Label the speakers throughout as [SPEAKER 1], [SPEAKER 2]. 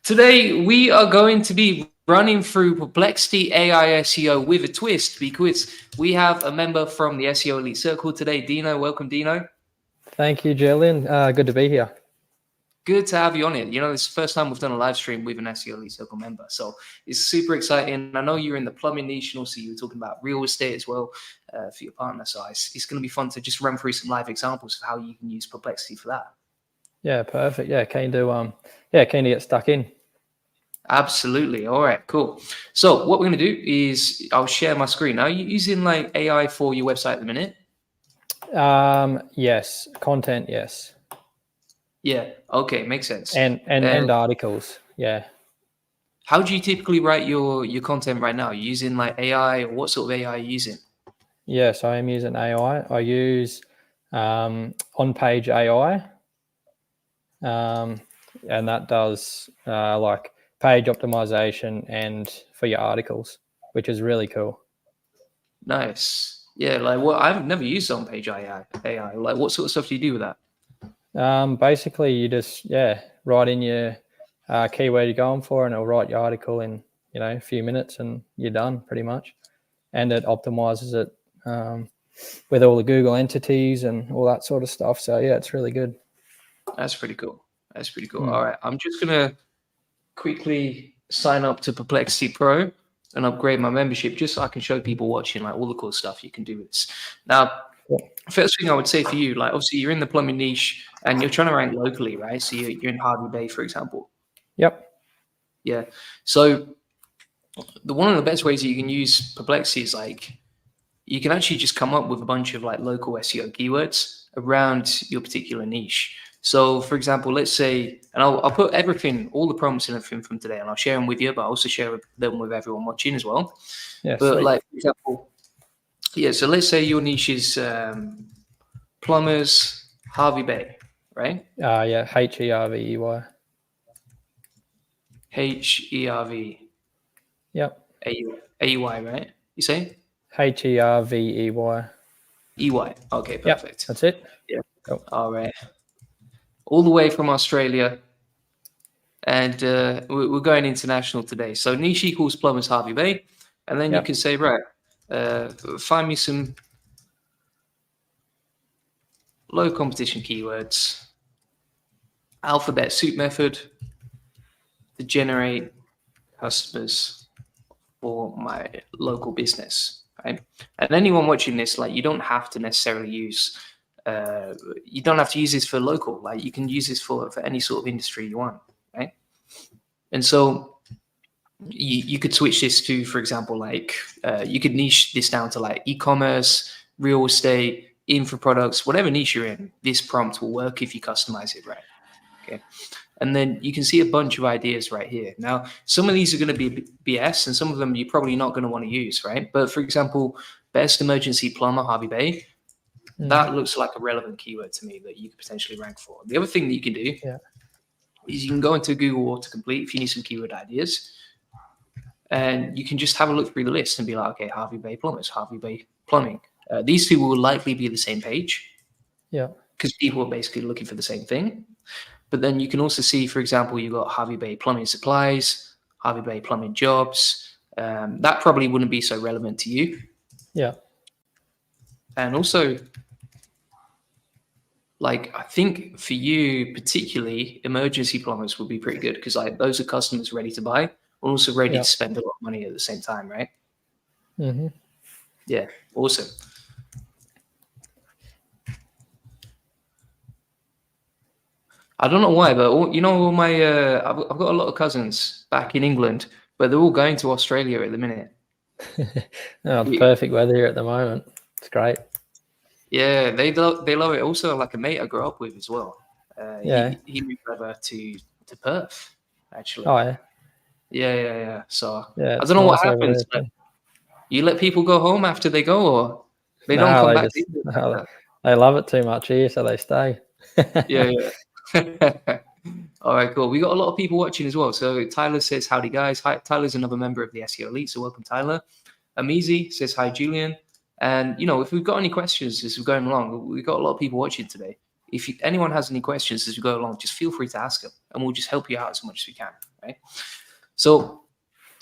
[SPEAKER 1] Today, we are going to be running through Perplexity AI SEO with a twist because we have a member from the SEO Elite Circle today. Dino, welcome, Dino.
[SPEAKER 2] Thank you, Julian. Good to be here.
[SPEAKER 1] Good to have you on it. You know, it's the first time we've done a live stream with an SEO Elite Circle member. So it's super exciting. I know you're in the plumbing niche and also you were talking about real estate as well for your partner. So it's going to be fun to just run through some live examples of how you can use Perplexity for that.
[SPEAKER 2] Yeah, perfect. Yeah, keen to get stuck in.
[SPEAKER 1] Absolutely. All right, cool. So what we're going to do is I'll share my screen. Now, are you using like AI for your website at the minute?
[SPEAKER 2] Yes, content, yes.
[SPEAKER 1] Yeah. Okay, makes sense.
[SPEAKER 2] And articles, yeah.
[SPEAKER 1] How do you typically write your content right now? Are you using like AI, or what sort of AI are you using?
[SPEAKER 2] Yes, I am using AI. I use on-page AI, and that does like page optimization and for your articles, which is really cool.
[SPEAKER 1] Nice. Yeah, like what I've never used on-page AI. Like what sort of stuff do you do with that?
[SPEAKER 2] Basically, you just write in your keyword you're going for, and it'll write your article in a few minutes, and you're done pretty much. And it optimizes it with all the Google entities and all that sort of stuff. So yeah, it's really good.
[SPEAKER 1] That's pretty cool. That's pretty cool. All right, I'm just gonna quickly sign up to Perplexity Pro and upgrade my membership just so I can show people watching like all the cool stuff you can do with this. Now, first thing I would say for you, like obviously you're in the plumbing niche and you're trying to rank locally, right? So you're in Harvey Bay, for example.
[SPEAKER 2] Yep.
[SPEAKER 1] Yeah. So one of the best ways that you can use Perplexity is like you can actually just come up with a bunch of like local SEO keywords around your particular niche. So for example, let's say, and I'll put everything, all the prompts and everything from today, and I'll share them with you, but I'll also share them with everyone watching as well.
[SPEAKER 2] Yeah.
[SPEAKER 1] But
[SPEAKER 2] Sweet.
[SPEAKER 1] like, for example, yeah, so let's say your niche is plumbers, Harvey Bay, right?
[SPEAKER 2] Yeah, HERVEY.
[SPEAKER 1] HERV.
[SPEAKER 2] Yep.
[SPEAKER 1] AUY, right? You say?
[SPEAKER 2] HERVEY.
[SPEAKER 1] EY. Okay, perfect.
[SPEAKER 2] Yep, that's it.
[SPEAKER 1] Yeah.
[SPEAKER 2] Cool.
[SPEAKER 1] All right. All the way from Australia. And we're going international today. So niche equals plumbers Harvey Bay. And then you can say, right, find me some low competition keywords, alphabet soup method to generate customers for my local business, right? And anyone watching this, like you don't have to necessarily use, you don't have to use this for local, like you can use this for any sort of industry you want, right? And so you could switch this to, for example, like you could niche this down to like e-commerce, real estate, infra products, whatever niche you're in, this prompt will work if you customize it right. Okay. And then you can see a bunch of ideas right here. Now, some of these are going to be BS and some of them you're probably not going to want to use, right? But for example, best emergency plumber, Harvey Bay, that looks like a relevant keyword to me that you could potentially rank for. The other thing that you can do is you can go into Google autocomplete if you need some keyword ideas. And you can just have a look through the list and be like, okay, Harvey Bay plumbers, Harvey Bay plumbing. These two will likely be the same page.
[SPEAKER 2] Yeah.
[SPEAKER 1] Because people are basically looking for the same thing. But then you can also see, for example, you've got Harvey Bay plumbing supplies, Harvey Bay plumbing jobs. That probably wouldn't be so relevant to you.
[SPEAKER 2] Yeah.
[SPEAKER 1] And also, like, I think for you particularly, emergency plumbers would be pretty good because like those are customers ready to buy, also ready to spend a lot of money at the same time, right? Yeah, awesome. I don't know why, but all my I've got a lot of cousins back in England, but they're all going to Australia at the minute.
[SPEAKER 2] It's perfect weather here at the moment. It's great.
[SPEAKER 1] Yeah, they love it. Also, like a mate I grew up with as well. He moved over to Perth, actually.
[SPEAKER 2] Oh yeah.
[SPEAKER 1] Yeah. So
[SPEAKER 2] yeah,
[SPEAKER 1] I don't know what happens. But you let people go home after they go, or they don't come back.
[SPEAKER 2] They love it too much here, so they stay.
[SPEAKER 1] Yeah. All right, cool. We got a lot of people watching as well. So Tyler says, howdy guys. Hi, Tyler's another member of the SEO Elite, so welcome Tyler. Amizi says, hi Julian. And if we've got any questions as we're going along, we've got a lot of people watching today. if anyone has any questions as we go along, just feel free to ask them, and we'll just help you out as much as we can, right? So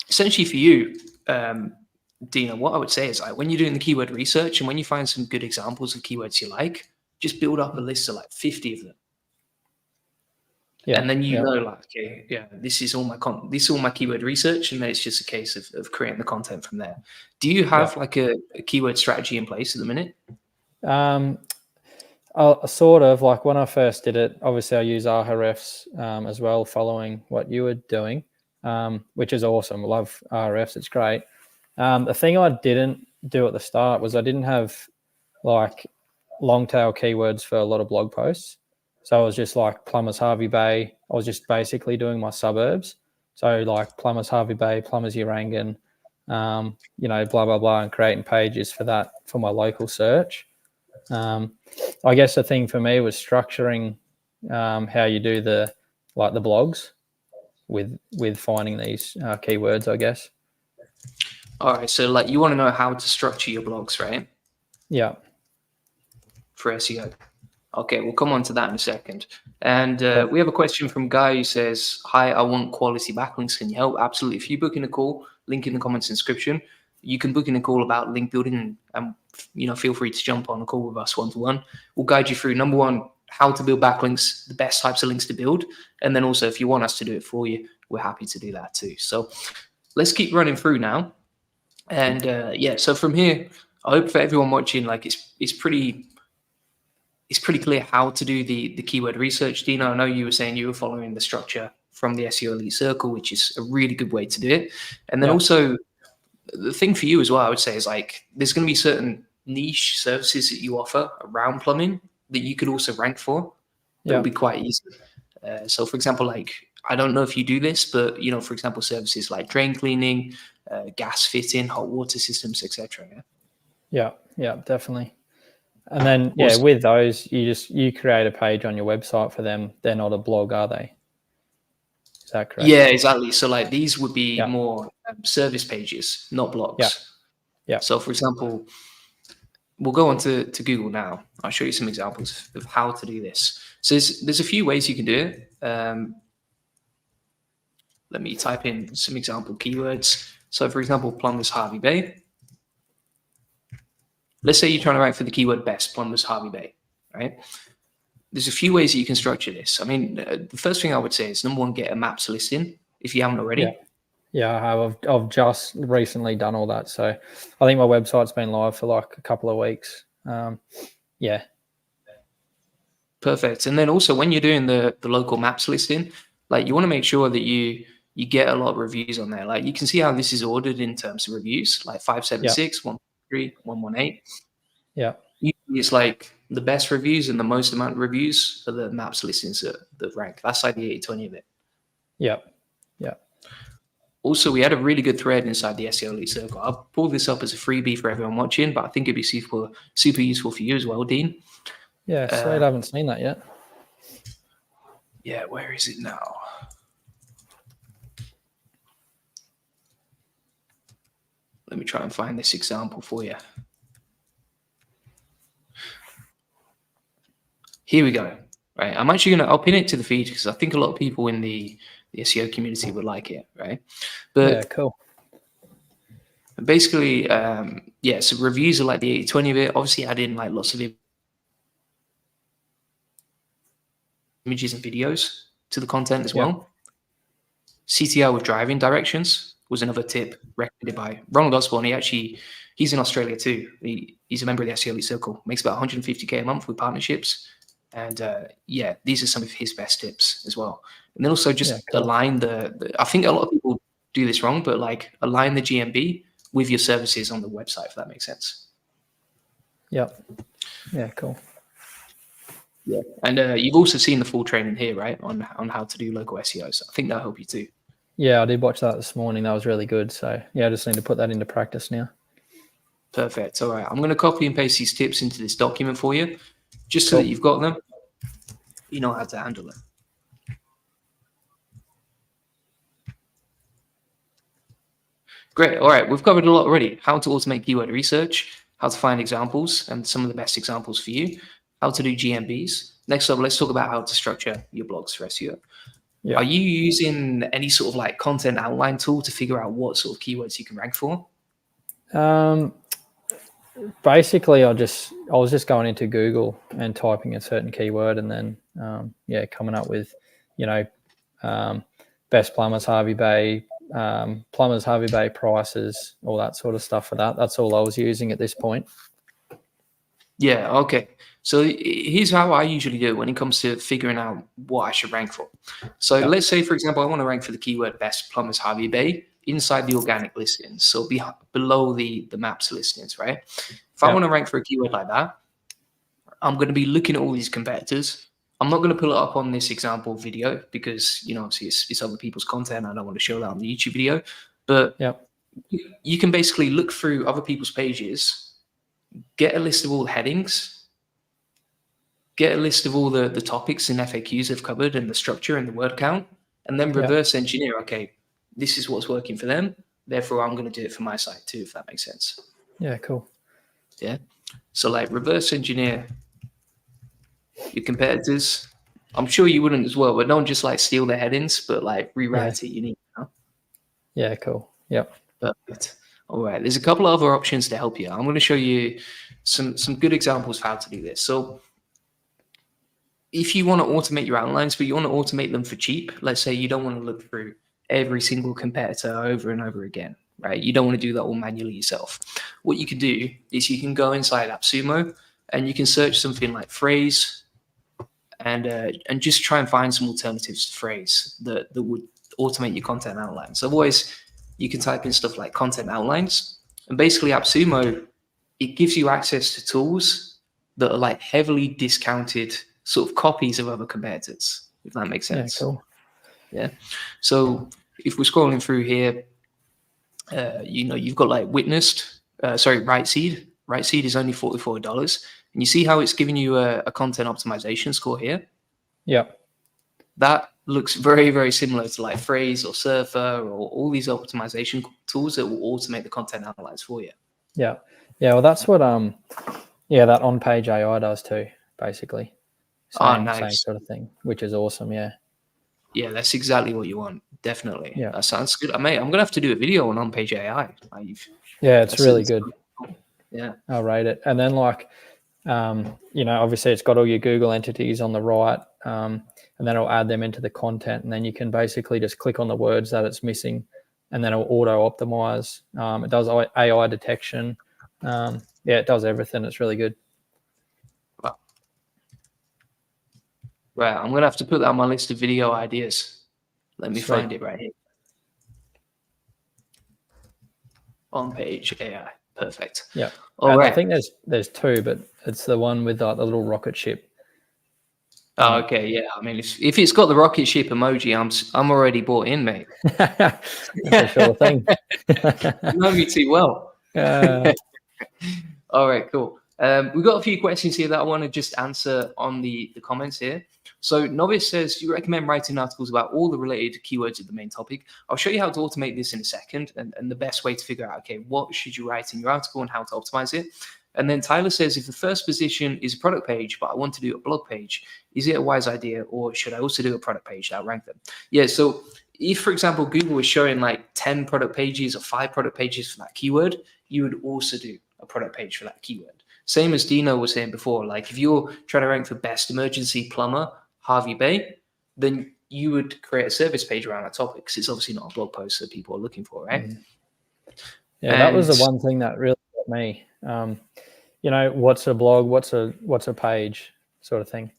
[SPEAKER 1] essentially for you, Dina, what I would say is like when you're doing the keyword research and when you find some good examples of keywords you like, just build up a list of like 50 of them.
[SPEAKER 2] Yeah.
[SPEAKER 1] And then you
[SPEAKER 2] yeah.
[SPEAKER 1] know, like, okay, yeah, this is all my keyword research, and then it's just a case of creating the content from there. Do you have like a keyword strategy in place at the minute?
[SPEAKER 2] Sort of, like when I first did it, obviously I use Ahrefs as well, following what you were doing, which is awesome. I love Ahrefs, it's great. The thing I didn't do at the start was I didn't have like long tail keywords for a lot of blog posts. So I was just like Plumbers Harvey Bay. I was just basically doing my suburbs. So like Plumbers Harvey Bay, Plumbers Urangan, blah, blah, blah, and creating pages for that for my local search. I guess the thing for me was structuring how you do the blogs with finding these keywords, I guess.
[SPEAKER 1] All right, so like you want to know how to structure your blogs, right?
[SPEAKER 2] Yeah.
[SPEAKER 1] For SEO. Okay, we'll come on to that in a second. And we have a question from Guy who says, "Hi, I want quality backlinks. Can you help?" Absolutely. If you book in a call, link in the comments description. You can book in a call about link building, and feel free to jump on a call with us one-to-one. We'll guide you through number one, how to build backlinks, the best types of links to build, and then also if you want us to do it for you, we're happy to do that too. So let's keep running through now. And so from here, I hope for everyone watching, like it's pretty clear how to do the keyword research. Dina, I know you were saying you were following the structure from the SEO Elite Circle, which is a really good way to do it. And then also the thing for you as well, I would say, is like there's going to be certain niche services that you offer around plumbing that you could also rank for. That would be quite easy. So for example, like, I don't know if you do this, but for example, services like drain cleaning, gas fitting, hot water systems, etc.
[SPEAKER 2] Yeah, definitely. And then, with those, you create a page on your website for them. They're not a blog, are they? Is that correct?
[SPEAKER 1] Yeah, exactly. So like these would be more service pages, not blogs.
[SPEAKER 2] Yeah.
[SPEAKER 1] So for example, we'll go on to Google now. I'll show you some examples of how to do this. So there's a few ways you can do it. Let me type in some example keywords. So for example, Plumbers Harvey Bay. Let's say you're trying to rank for the keyword best, Plumbers Harvey Bay, right? There's a few ways that you can structure this. I mean, the first thing I would say is number one, get a maps listing if you haven't already.
[SPEAKER 2] Yeah, I have. I've just recently done all that. So I think my website's been live for like a couple of weeks. Yeah.
[SPEAKER 1] Perfect. And then also when you're doing the local maps listing, like you want to make sure that you get a lot of reviews on there. Like you can see how this is ordered in terms of reviews, like 576, 113, 118.
[SPEAKER 2] Yeah.
[SPEAKER 1] Usually it's like the best reviews and the most amount of reviews are the maps listings that rank. That's like the 80-20 of it.
[SPEAKER 2] Yeah.
[SPEAKER 1] Also, we had a really good thread inside the SEO Elite Circle. I'll pull this up as a freebie for everyone watching, but I think it'd be super useful for you as well, Dean.
[SPEAKER 2] Yeah, I haven't seen that yet.
[SPEAKER 1] Yeah, where is it now? Let me try and find this example for you. Here we go. Right, I'm actually I'll pin it to the feed because I think a lot of people in the SEO community would like it, right? But
[SPEAKER 2] yeah, cool.
[SPEAKER 1] Basically, so reviews are like the 80-20 of it. Obviously, add in like lots of images and videos to the content as well. CTR with driving directions was another tip recommended by Ronald Osborne. He's in Australia too. He's a member of the SEO Elite Circle. Makes about 150K a month with partnerships. And these are some of his best tips as well. And then also just align the I think a lot of people do this wrong, but like align the GMB with your services on the website, if that makes sense.
[SPEAKER 2] Yep. Yeah, cool.
[SPEAKER 1] Yeah. And you've also seen the full training here, right? On how to do local SEO. So I think that'll help you too.
[SPEAKER 2] Yeah, I did watch that this morning. That was really good. So yeah, I just need to put that into practice now.
[SPEAKER 1] Perfect. All right. I'm going to copy and paste these tips into this document for you, just so that you've got them. You know how to handle it. Great. All right. We've covered a lot already. How to automate keyword research, how to find examples and some of the best examples for you, how to do GMBs. next up, let's talk about how to structure your blogs for SEO.
[SPEAKER 2] Yeah.
[SPEAKER 1] Are you using any sort of like content outline tool to figure out what sort of keywords you can rank for?
[SPEAKER 2] Basically, I was just going into Google and typing a certain keyword, and then coming up with, best plumbers Harvey Bay, plumbers Harvey Bay prices, all that sort of stuff for that. That's all I was using at this point.
[SPEAKER 1] Yeah, okay. So here's how I usually do it when it comes to figuring out what I should rank for. So let's say, for example, I want to rank for the keyword best plumbers Harvey Bay inside the organic listings, so below the maps listings, right? If I want to rank for a keyword like that, I'm going to be looking at all these competitors. I'm not going to pull it up on this example video because, obviously it's other people's content. I don't want to show that on the YouTube video. But you can basically look through other people's pages, get a list of all the headings, get a list of all the topics and FAQs they've covered and the structure and the word count, and then reverse engineer, okay, this is what's working for them. Therefore, I'm going to do it for my site too, if that makes sense.
[SPEAKER 2] Yeah, cool.
[SPEAKER 1] Yeah. So like reverse engineer your competitors. I'm sure you wouldn't as well, but don't just like steal their headings, but like rewrite it. You need.
[SPEAKER 2] Yeah, cool. Yep.
[SPEAKER 1] Perfect. All right. There's a couple of other options to help you. I'm going to show you some good examples of how to do this. So if you want to automate your outlines, but you want to automate them for cheap, let's say you don't want to look through every single competitor over and over again, right? You don't want to do that all manually yourself. What you can do is you can go inside AppSumo and you can search something like phrase and just try and find some alternatives to phrase that would automate your content outlines. So otherwise, you can type in stuff like content outlines, and basically AppSumo, it gives you access to tools that are like heavily discounted sort of copies of other competitors, if that makes sense.
[SPEAKER 2] Yeah, cool.
[SPEAKER 1] Yeah. So if we're scrolling through here, you've got like Right Seed. Right Seed is only $44. And you see how it's giving you a content optimization score here?
[SPEAKER 2] Yeah.
[SPEAKER 1] That looks very, very similar to like Phrase or Surfer or all these optimization tools that will automate the content outlines for you.
[SPEAKER 2] Yeah. Yeah. Well, that's what, that on-page AI does too, basically. Same sort of thing, which is awesome. Yeah.
[SPEAKER 1] Yeah, that's exactly what you want. Definitely.
[SPEAKER 2] Yeah.
[SPEAKER 1] That sounds good. Mate, I'm going to have to do a video on on-page AI.
[SPEAKER 2] It's really good.
[SPEAKER 1] Yeah.
[SPEAKER 2] I'll rate it. And then obviously it's got all your Google entities on the right, and then it'll add them into the content. And then you can basically just click on the words that it's missing, and then it'll auto optimize. It does AI detection. It does everything. It's really good.
[SPEAKER 1] Wow. Right. I'm going to have to put that on my list of video ideas. Let me find it right here. On-page AI. Perfect.
[SPEAKER 2] Yeah.
[SPEAKER 1] Right.
[SPEAKER 2] I think there's two, but it's the one with the little rocket ship.
[SPEAKER 1] Oh, okay. Yeah. I mean, if it's got the rocket ship emoji, I'm already bought in, mate.
[SPEAKER 2] That's a sure thing.
[SPEAKER 1] You know me too well. All right, cool. We've got a few questions here that I want to just answer on the comments here. So Novice says, you recommend writing articles about all the related keywords of the main topic. I'll show you how to automate this in a second and the best way to figure out, okay, what should you write in your article and how to optimize it. And then Tyler says, if the first position is a product page, but I want to do a blog page, is it a wise idea or should I also do a product page to outrank them? Yeah, so if, for example, Google was showing like 10 product pages or 5 product pages for that keyword, you would also do a product page for that keyword. Same as Dino was saying before, like if you're trying to rank for best emergency plumber, Harvey Bay, then you would create a service page around that topic because it's obviously not a blog post that people are looking for, right?
[SPEAKER 2] Yeah, that was the one thing that really got me. What's a blog, what's a page sort of thing.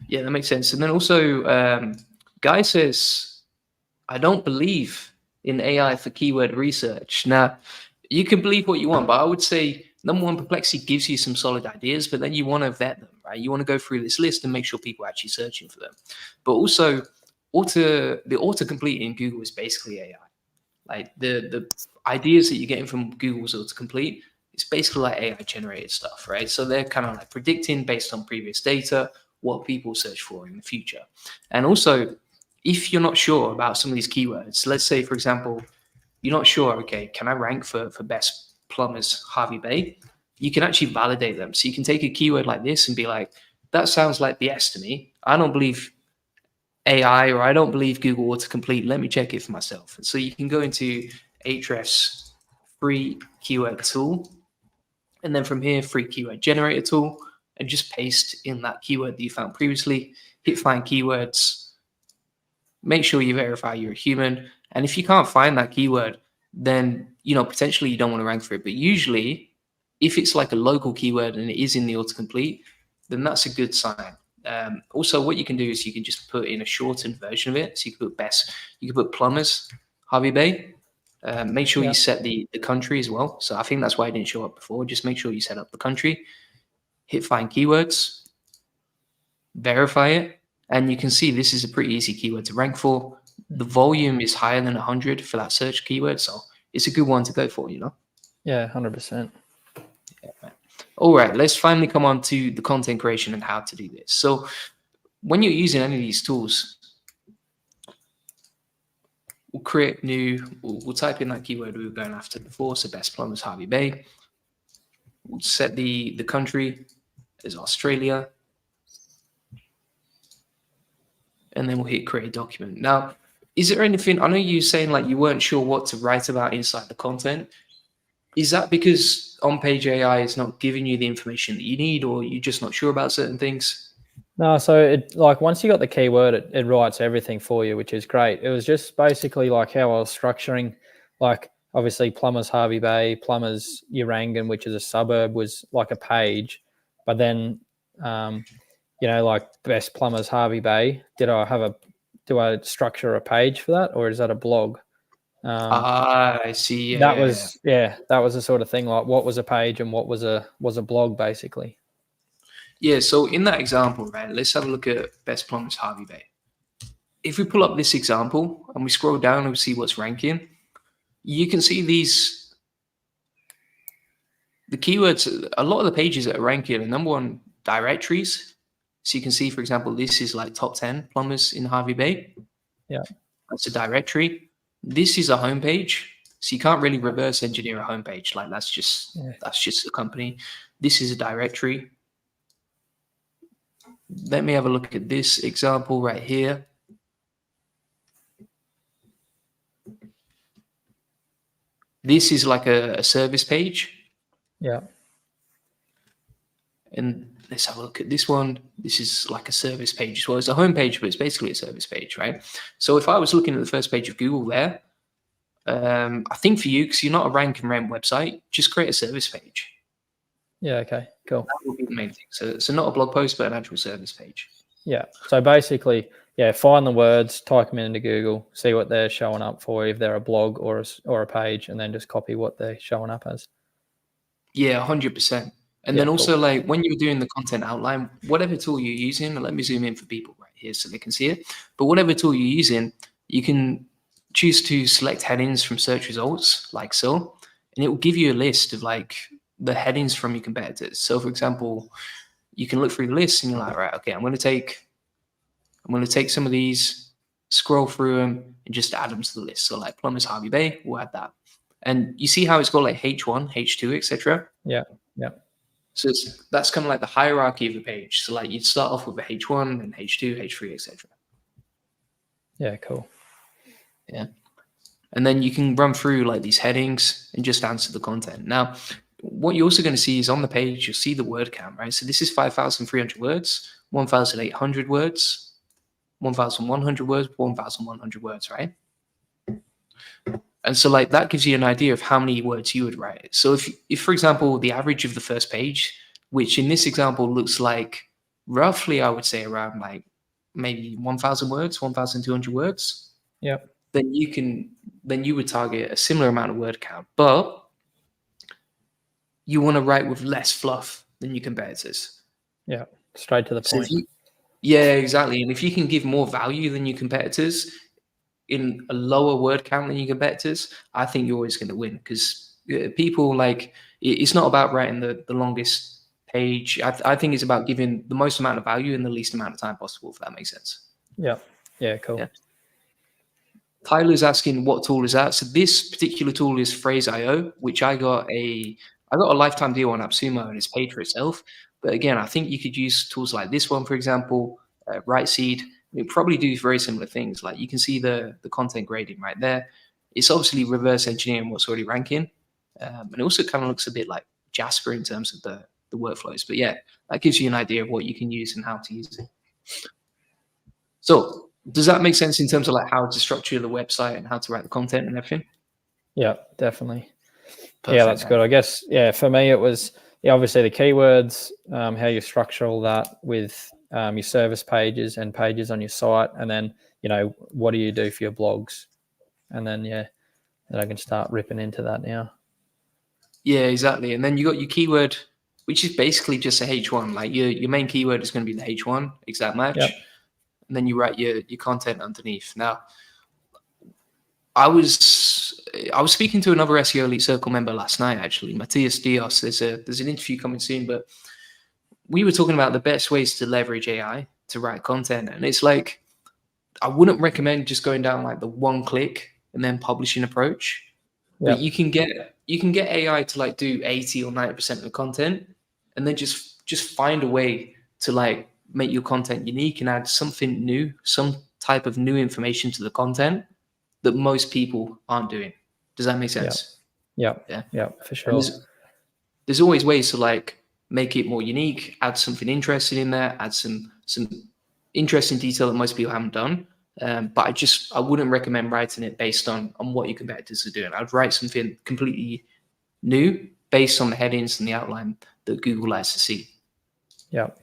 [SPEAKER 1] Yeah, that makes sense. And then also, Guy says, I don't believe in AI for keyword research. Now, you can believe what you want, but I would say, number one, Perplexity gives you some solid ideas, but then you want to vet them, right? You want to go through this list and make sure people are actually searching for them. But also, the autocomplete in Google is basically AI. Like the ideas that you're getting from Google's autocomplete, it's basically like AI generated stuff, right? So they're kind of like predicting based on previous data what people search for in the future. And also, if you're not sure about some of these keywords, let's say, for example, you're not sure, okay, can I rank for best plumbers Harvey Bay? You can actually validate them. So you can take a keyword like this and be like, that sounds like BS to me. I don't believe AI, or I don't believe Google autocomplete. Let me check it for myself. So you can go into Ahrefs free keyword tool, and then from here, free keyword generator tool, and just paste in that keyword that you found previously. Hit find keywords. Make sure you verify you're a human. And if you can't find that keyword, then potentially you don't want to rank for it. But usually, if it's like a local keyword and it is in the autocomplete, then that's a good sign. Also, what you can do is you can just put in a shortened version of it. So you can put plumbers, Harvey Bay. Make sure you set the country as well. So I think that's why it didn't show up before. Just make sure you set up the country. Hit find keywords, verify it, and you can see this is a pretty easy keyword to rank for. The volume is higher than 100 for that search keyword, so it's a good one to go for,
[SPEAKER 2] Yeah, 100%.
[SPEAKER 1] Yeah, all right, let's finally come on to the content creation and how to do this. So when you're using any of these tools, we'll create new, we'll type in that keyword we were going after before, so best plumbers, Harvey Bay. We'll set the country as Australia, and then we'll hit create document. Now, is there anything, I know you were saying like you weren't sure what to write about inside the content. Is that because on-page AI is not giving you the information that you need, or you're just not sure about certain things?
[SPEAKER 2] No, so it like once you got the keyword, it writes everything for you, which is great. It was just basically like how I was structuring, like obviously plumbers Harvey Bay, plumbers Urangan, which is a suburb, was like a page, but then like best plumbers Harvey Bay. Do I structure a page for that, or is that a blog?
[SPEAKER 1] I see.
[SPEAKER 2] That was the sort of thing. Like what was a page and what was a blog basically.
[SPEAKER 1] Yeah, so in that example, right, let's have a look at best plumbers Harvey Bay. If we pull up this example and we scroll down and we see what's ranking, you can see the keywords, a lot of the pages that are ranking are number one directories. So you can see, for example, this is like top 10 plumbers in Harvey Bay.
[SPEAKER 2] Yeah.
[SPEAKER 1] That's a directory. This is a homepage. So you can't really reverse engineer a homepage. Like that's just a company. This is a directory. Let me have a look at this example right here. This is like a service page.
[SPEAKER 2] Yeah.
[SPEAKER 1] And let's have a look at this one. This is like a service page as well. It's a home page, but it's basically a service page, right? So if I was looking at the first page of Google there, I think for you, because you're not a rank and rent website, just create a service page.
[SPEAKER 2] Yeah, okay, cool.
[SPEAKER 1] That would be the main thing. So not a blog post, but an actual service page.
[SPEAKER 2] Yeah. So basically, find the words, type them into Google, see what they're showing up for, if they're a blog or a page, and then just copy what they're showing up as.
[SPEAKER 1] Yeah, 100%. And then also, like when you're doing the content outline, whatever tool you're using, let me zoom in for people right here so they can see it. But whatever tool you're using, you can choose to select headings from search results like so, and it will give you a list of like the headings from your competitors. So for example, you can look through the list and you're like, right, okay, I'm going to take some of these, scroll through them, and just add them to the list. So like plumbers Harvey Bay, we'll add that. And you see how it's got like H1, H2, etc.
[SPEAKER 2] Yeah.
[SPEAKER 1] So that's kind of like the hierarchy of the page. So like you'd start off with a H1 and H2, H3, etc.
[SPEAKER 2] Yeah, cool.
[SPEAKER 1] Yeah. And then you can run through like these headings and just answer the content. Now, what you're also going to see is on the page, you'll see the word count, right? So this is 5,300 words, 1,800 words, 1,100 words, 1,100 words, right? And so like that gives you an idea of how many words you would write. So if for example, the average of the first page, which in this example looks like roughly, I would say around like maybe 1,000 words, 1,200 words.
[SPEAKER 2] Yeah.
[SPEAKER 1] Then you would target a similar amount of word count, but you want to write with less fluff than your competitors.
[SPEAKER 2] Yeah. Straight to the point.
[SPEAKER 1] Yeah, exactly. And if you can give more value than your competitors in a lower word count than your competitors, I think you're always going to win, because people like, it's not about writing the longest page. I think it's about giving the most amount of value in the least amount of time possible, if that makes sense.
[SPEAKER 2] Yeah. Yeah, cool. Yeah.
[SPEAKER 1] Tyler's asking what tool is that. So this particular tool is Phrase.io, which I got a lifetime deal on AppSumo, and it's paid for itself. But again, I think you could use tools like this one, for example, Rightseed. It probably do very similar things. Like you can see the content grading right there. It's obviously reverse engineering what's already ranking. And it also kind of looks a bit like Jasper in terms of the workflows. But yeah, that gives you an idea of what you can use and how to use it. So does that make sense in terms of like how to structure the website and how to write the content and everything?
[SPEAKER 2] Yeah, definitely.
[SPEAKER 1] Perfect,
[SPEAKER 2] yeah, that's
[SPEAKER 1] man.
[SPEAKER 2] good. I guess, yeah, for me, it was, yeah, obviously the keywords, how you structure all that with your service pages and pages on your site. And then, what do you do for your blogs? And then, yeah, then I can start ripping into that now.
[SPEAKER 1] Yeah, exactly. And then you got your keyword, which is basically just a H1. Like your main keyword is going to be the H1 exact match.
[SPEAKER 2] Yep.
[SPEAKER 1] And then you write your content underneath. Now, I was speaking to another SEO Elite Circle member last night, actually, Matthias Dios. There's an interview coming soon, but we were talking about the best ways to leverage AI to write content. And it's like, I wouldn't recommend just going down like the one click and then publishing approach. But
[SPEAKER 2] Yep.
[SPEAKER 1] you can get AI to like do 80 or 90% of the content, and then just find a way to like make your content unique and add something new, some type of new information to the content that most people aren't doing. Does that make sense?
[SPEAKER 2] Yep.
[SPEAKER 1] Yeah.
[SPEAKER 2] Yep, for
[SPEAKER 1] And
[SPEAKER 2] sure.
[SPEAKER 1] there's always ways to like make it more unique, add something interesting in there, add some interesting detail that most people haven't done. But I wouldn't recommend writing it based on what your competitors are doing. I'd write something completely new based on the headings and the outline that Google likes to see.
[SPEAKER 2] Yep.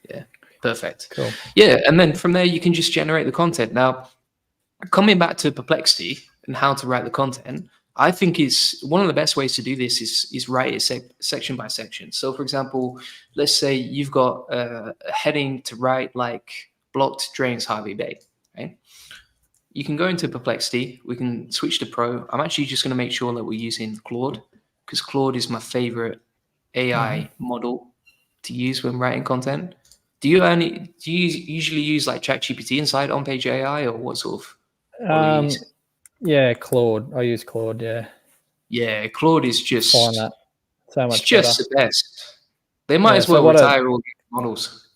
[SPEAKER 1] Yeah, perfect.
[SPEAKER 2] Cool.
[SPEAKER 1] Yeah, and then from there you can just generate the content. Now, coming back to Perplexity and how to write the content, I think is one of the best ways to do this is write it section by section. So, for example, let's say you've got a heading to write like blocked drains Harvey Bay. Right? You can go into Perplexity. We can switch to Pro. I'm actually just going to make sure that we're using Claude because Claude is my favorite AI model to use when writing content. Do you usually use like ChatGPT inside on page AI, or what sort of model you use?
[SPEAKER 2] Yeah, Claude. I use Claude. Yeah.
[SPEAKER 1] Yeah, Claude is
[SPEAKER 2] Find that so
[SPEAKER 1] it's
[SPEAKER 2] much
[SPEAKER 1] just
[SPEAKER 2] better.
[SPEAKER 1] the best. They might
[SPEAKER 2] Yeah.
[SPEAKER 1] as well retire all these models.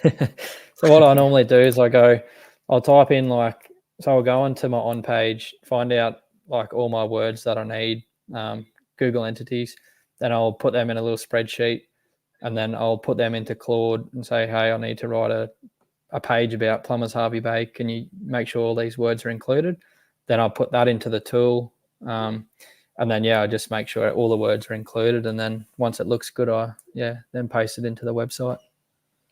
[SPEAKER 2] So what I normally do is I'll type in so I'll go onto my on page, find out like all my words that I need, Google entities, then I'll put them in a little spreadsheet, and then I'll put them into Claude and say, hey, I need to write a page about Plumbers Harvey Bay. Can you make sure all these words are included? Then I'll put that into the tool. And then, I just make sure all the words are included. And then once it looks good, then paste it into the website.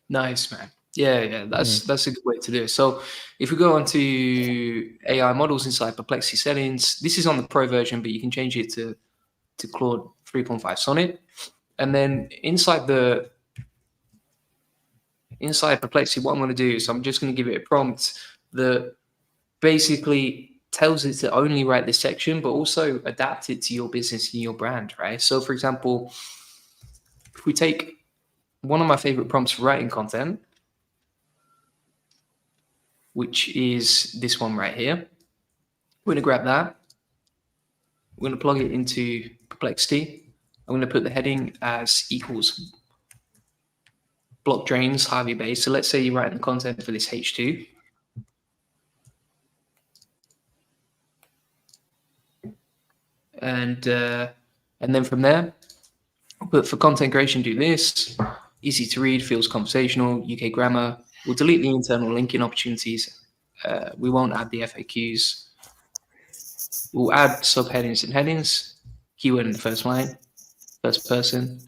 [SPEAKER 1] Nice, man. Yeah, that's a good way to do it. So if we go on to AI models inside Perplexity settings, this is on the Pro version, but you can change it to Claude 3.5 Sonnet. And then inside Perplexity, what I'm going to do is I'm just going to give it a prompt that basically tells it to only write this section, but also adapt it to your business and your brand, right? So for example, if we take one of my favorite prompts for writing content, which is this one right here. We're going to grab that. We're going to plug it into Perplexity. I'm going to put the heading as equals block drains Harvey Bay. So let's say you're writing the content for this H2. And then from there, but for content creation, do this. Easy to read, feels conversational, UK grammar. We'll delete the internal linking opportunities. We won't add the FAQs. We'll add subheadings and headings, keyword in the first line, first person,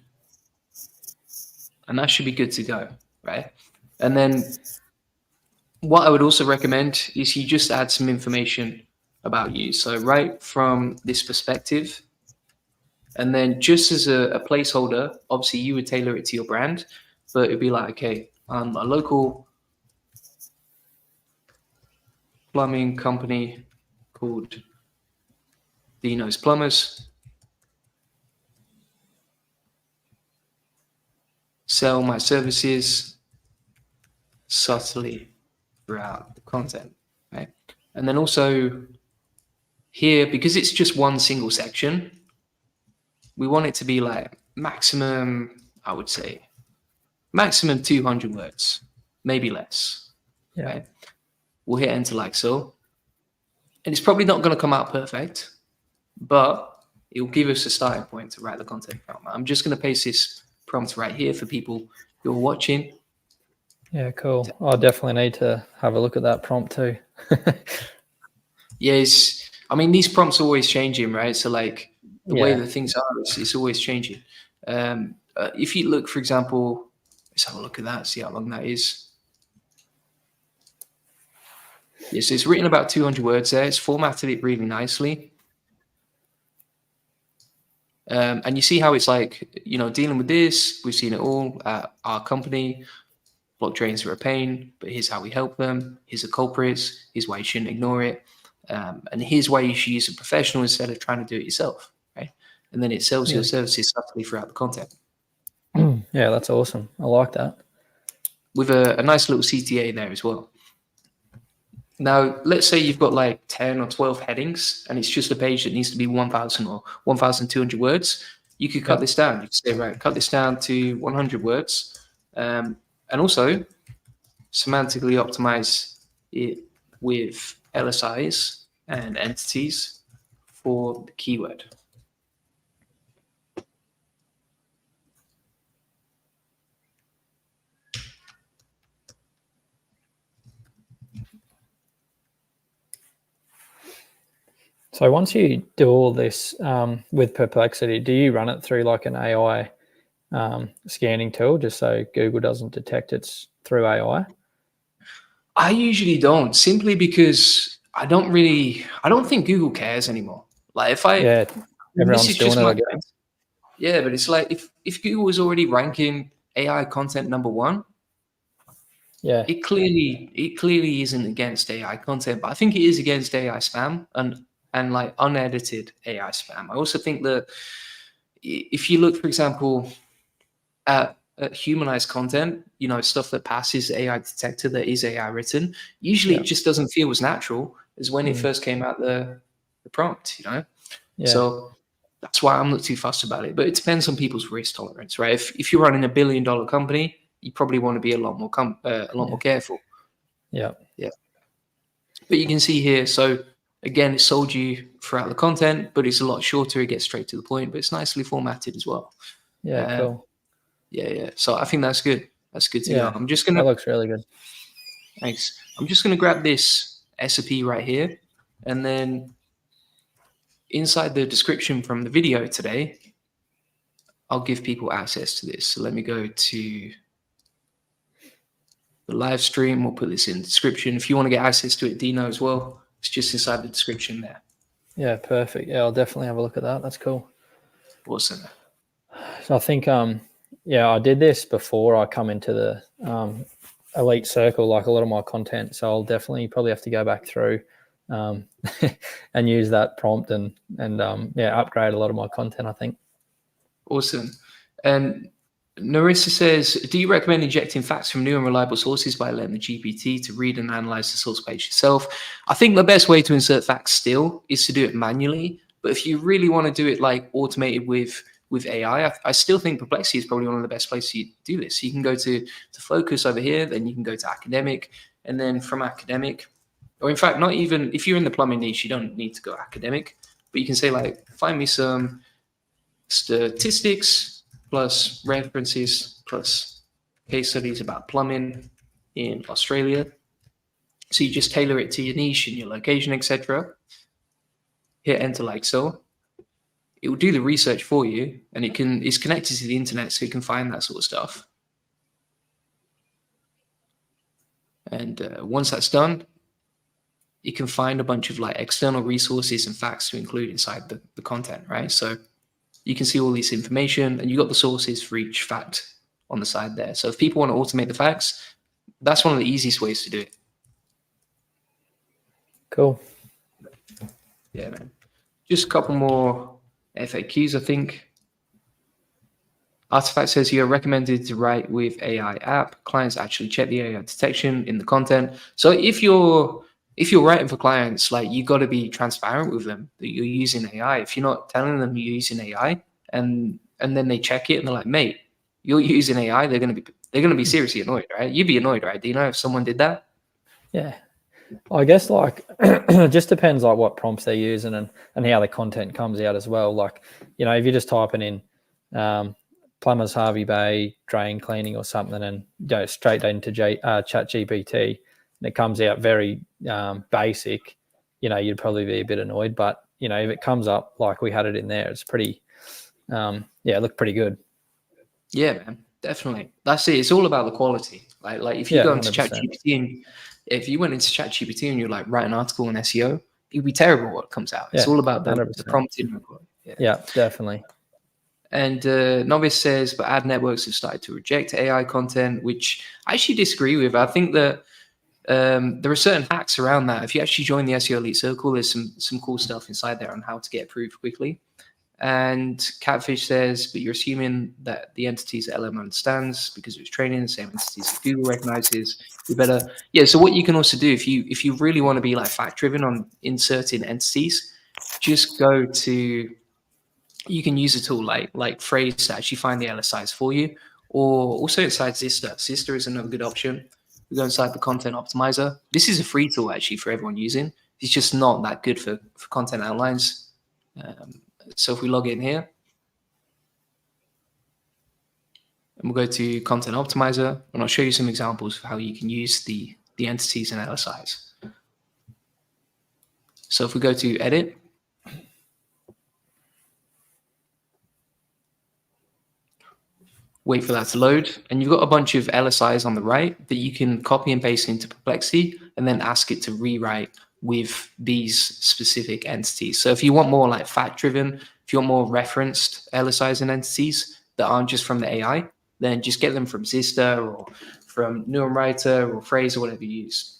[SPEAKER 1] and that should be good to go, right? And then what I would also recommend is you just add some information about you. So right from this perspective, and then just as a placeholder, obviously you would tailor it to your brand, but it'd be like, okay, I'm a local plumbing company called Dino's Plumbers. Sell my services subtly throughout the content, right? And then also here, because it's just one single section, we want it to be like maximum, I would say, maximum 200 words, maybe less.
[SPEAKER 2] Yeah.
[SPEAKER 1] Right? We'll hit enter like so. And it's probably not going to come out perfect, but it will give us a starting point to write the content from. I'm just going to paste this prompt right here for people who are watching.
[SPEAKER 2] Yeah, cool. I definitely need to have a look at that prompt too.
[SPEAKER 1] Yes, I mean, these prompts are always changing, right? So like the way
[SPEAKER 2] Yeah.
[SPEAKER 1] that things are, it's always changing. If you look, for example, let's have a look at that, see how long that is. Yes, it's written about 200 words there. It's formatted it really nicely. And you see how it's like, dealing with this. We've seen it all at our company. Block drains are a pain, but here's how we help them. Here's the culprits. Here's why you shouldn't ignore it. And here's why you should use a professional instead of trying to do it yourself, right? And then it sells your services subtly throughout the content.
[SPEAKER 2] Yeah, that's awesome. I like that.
[SPEAKER 1] With a nice little CTA there as well. Now, let's say you've got like 10 or 12 headings and it's just a page that needs to be 1,000 or 1,200 words. You could cut this down. You could say, right, cut this down to 100 words. And also semantically optimize it with LSIs and entities for the keyword.
[SPEAKER 2] So once you do all this with Perplexity, do you run it through like an AI scanning tool just so Google doesn't detect it's through AI?
[SPEAKER 1] I usually don't, simply because I don't think Google cares anymore. Like if I,
[SPEAKER 2] Yeah,
[SPEAKER 1] this
[SPEAKER 2] everyone's
[SPEAKER 1] is
[SPEAKER 2] doing
[SPEAKER 1] just
[SPEAKER 2] it,
[SPEAKER 1] my
[SPEAKER 2] I guess.
[SPEAKER 1] yeah, but it's like if Google was already ranking AI content number one,
[SPEAKER 2] Yeah,
[SPEAKER 1] it clearly isn't against AI content, but I think it is against AI spam and like unedited AI spam. I also think that if you look, for example, at humanized content, stuff that passes the AI detector that is AI written, usually it just doesn't feel as natural as when it first came out the prompt.
[SPEAKER 2] Yeah,
[SPEAKER 1] So that's why I'm not too fussed about it. But it depends on people's risk tolerance, right? If you're running $1 billion company, you probably want to be a lot more careful.
[SPEAKER 2] yeah,
[SPEAKER 1] Yeah. But you can see here, so again, it sold you throughout the content, but it's a lot shorter. It gets straight to the point, but it's nicely formatted as well.
[SPEAKER 2] yeah, cool.
[SPEAKER 1] Yeah. So I think that's good. That's good to go.
[SPEAKER 2] Yeah, that looks really good.
[SPEAKER 1] Thanks. I'm just gonna grab this SOP right here, and then inside the description from the video today, I'll give people access to this. So let me go to the live stream. We'll put this in the description. If you want to get access to it, Dino, as well, it's just inside the description there.
[SPEAKER 2] Yeah, perfect. Yeah, I'll definitely have a look at that. That's cool.
[SPEAKER 1] Awesome.
[SPEAKER 2] So I think, I did this before I come into the elite circle, like a lot of my content. So I'll definitely probably have to go back through and use that prompt and upgrade a lot of my content, I think.
[SPEAKER 1] Awesome. And Narissa says, do you recommend injecting facts from new and reliable sources by letting the GPT to read and analyze the source page yourself? I think the best way to insert facts still is to do it manually. But if you really want to do it like automated with AI, I still think Perplexity is probably one of the best places to do this. You can go to focus over here, then you can go to academic, and then from academic, or in fact, not even if you're in the plumbing niche, you don't need to go academic, but you can say like, find me some statistics plus references plus case studies about plumbing in Australia. So you just tailor it to your niche and your location, etc. Hit enter like so. It will do the research for you, and it's connected to the internet, so you can find that sort of stuff. And once that's done, you can find a bunch of like external resources and facts to include inside the content, right? So you can see all this information, and you got the sources for each fact on the side there. So if people want to automate the facts, that's one of the easiest ways to do it.
[SPEAKER 2] Cool.
[SPEAKER 1] Yeah, man. Just a couple more FAQs, I think. Artifact says you're recommended to write with AI app. Clients actually check the AI detection in the content. So if you're writing for clients, like you got to be transparent with them that you're using AI. If you're not telling them you're using AI, and then they check it and they're like, mate, you're using AI, they're going to be they're going to be seriously annoyed, right? You'd be annoyed, right? Do you know if someone did that?
[SPEAKER 2] Yeah. I guess like it just depends like what prompts they're using and how the content comes out as well. Like, if you're just typing in plumbers Harvey Bay drain cleaning or something and go straight into Chat GPT and it comes out very basic, you'd probably be a bit annoyed. But if it comes up like we had it in there, it's pretty it looked pretty good.
[SPEAKER 1] Yeah, man, definitely. That's it. It's all about the quality. Like if you go into
[SPEAKER 2] 100%.
[SPEAKER 1] ChatGPT and if you went into ChatGPT and you like write an article on SEO, it'd be terrible what comes out. It's all about the
[SPEAKER 2] 100%.
[SPEAKER 1] prompting.
[SPEAKER 2] Yeah, definitely.
[SPEAKER 1] And Novice says, but ad networks have started to reject AI content, which I actually disagree with. I think that there are certain hacks around that. If you actually join the SEO Elite Circle, there's some cool stuff inside there on how to get approved quickly. And Catfish says, but you're assuming that the entities that LM understands because it was training the same entities that Google recognizes. You better, so what you can also do if you really want to be like fact driven on inserting entities, just go to, you can use a tool like Phrase to actually find the LSIs for you, or also inside Zista. Zista is another good option. We go inside the content optimizer. This is a free tool actually for everyone using. It's just not that good for content outlines. So if we log in here, and we'll go to Content Optimizer, and I'll show you some examples of how you can use the entities and LSIs. So if we go to Edit, wait for that to load, and you've got a bunch of LSIs on the right that you can copy and paste into Perplexity and then ask it to rewrite with these specific entities. So if you want more like fact-driven, if you want more referenced LSIs and entities that aren't just from the AI, then just get them from Zista or from NeuronWriter or Phrase or whatever you use.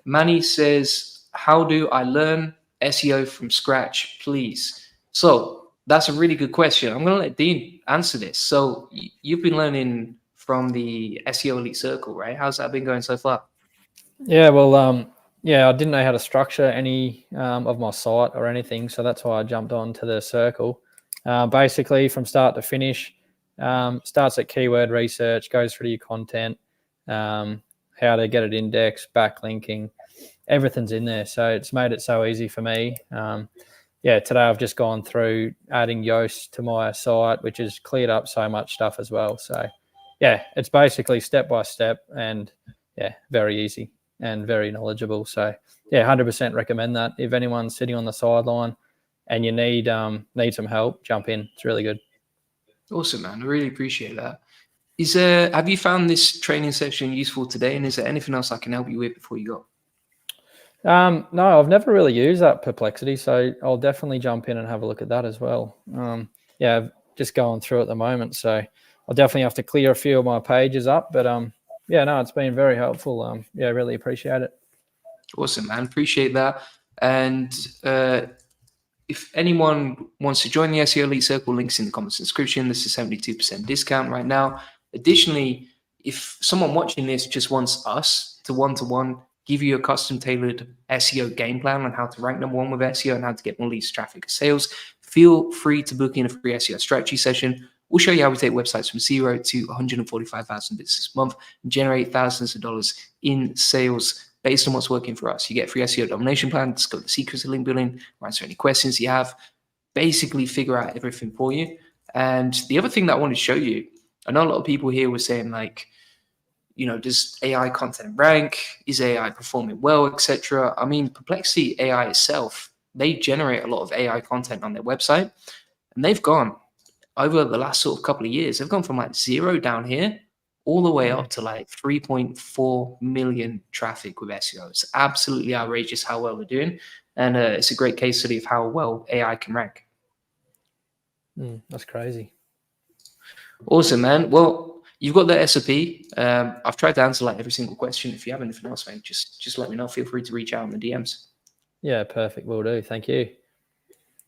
[SPEAKER 1] Manny says, how do I learn SEO from scratch, please? So that's a really good question. I'm going to let Dean answer this. So you've been learning from the SEO Elite Circle, right? How's that been going so far?
[SPEAKER 2] Yeah, well, I didn't know how to structure any of my site or anything, so that's why I jumped on to the circle. Basically, from start to finish, starts at keyword research, goes through your content, how to get it indexed, backlinking, everything's in there. So it's made it so easy for me. Today I've just gone through adding Yoast to my site, which has cleared up so much stuff as well. So it's basically step by step and very easy and very knowledgeable. So 100% recommend that. If anyone's sitting on the sideline and you need some help, jump in. It's really good.
[SPEAKER 1] Awesome, man. I really appreciate that. Have you found this training session useful today? And is there anything else I can help you with before you go?
[SPEAKER 2] No, I've never really used that Perplexity, so I'll definitely jump in and have a look at that as well. Just going through at the moment, so I'll definitely have to clear a few of my pages up. But it's been very helpful. Really appreciate it.
[SPEAKER 1] Awesome, man. Appreciate that. And if anyone wants to join the SEO Elite Circle, links in the comments description. This is 72% discount right now. Additionally, if someone watching this just wants us to one-to-one give you a custom tailored SEO game plan on how to rank #1 with SEO and how to get more leads, traffic, and sales, feel free to book in a free SEO strategy session. We'll show you how we take websites from 0 to 145,000 visits a month and generate thousands of dollars in sales based on what's working for us. You get free SEO domination plan, discover the secrets of link building, answer any questions you have, basically figure out everything for you. And the other thing that I wanted to show you, I know a lot of people here were saying like, does AI content rank? Is AI performing well, etc.? I mean, Perplexity AI itself, they generate a lot of AI content on their website, and they've gone over the last sort of couple of years. They've gone from like 0 down here all the way up to like 3.4 million traffic with SEO. It's absolutely outrageous how well they're doing, and it's a great case study of how well AI can rank.
[SPEAKER 2] That's crazy.
[SPEAKER 1] Awesome, man. Well, you've got the SOP. I've tried to answer like every single question. If you have anything else, mate, just let me know. Feel free to reach out in the DMs.
[SPEAKER 2] Yeah, perfect. Will do. Thank you.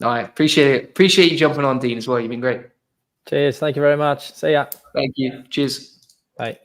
[SPEAKER 1] All right. Appreciate it. Appreciate you jumping on, Dean, as well. You've been great.
[SPEAKER 2] Cheers. Thank you very much. See ya.
[SPEAKER 1] Thank you. Cheers.
[SPEAKER 2] Bye.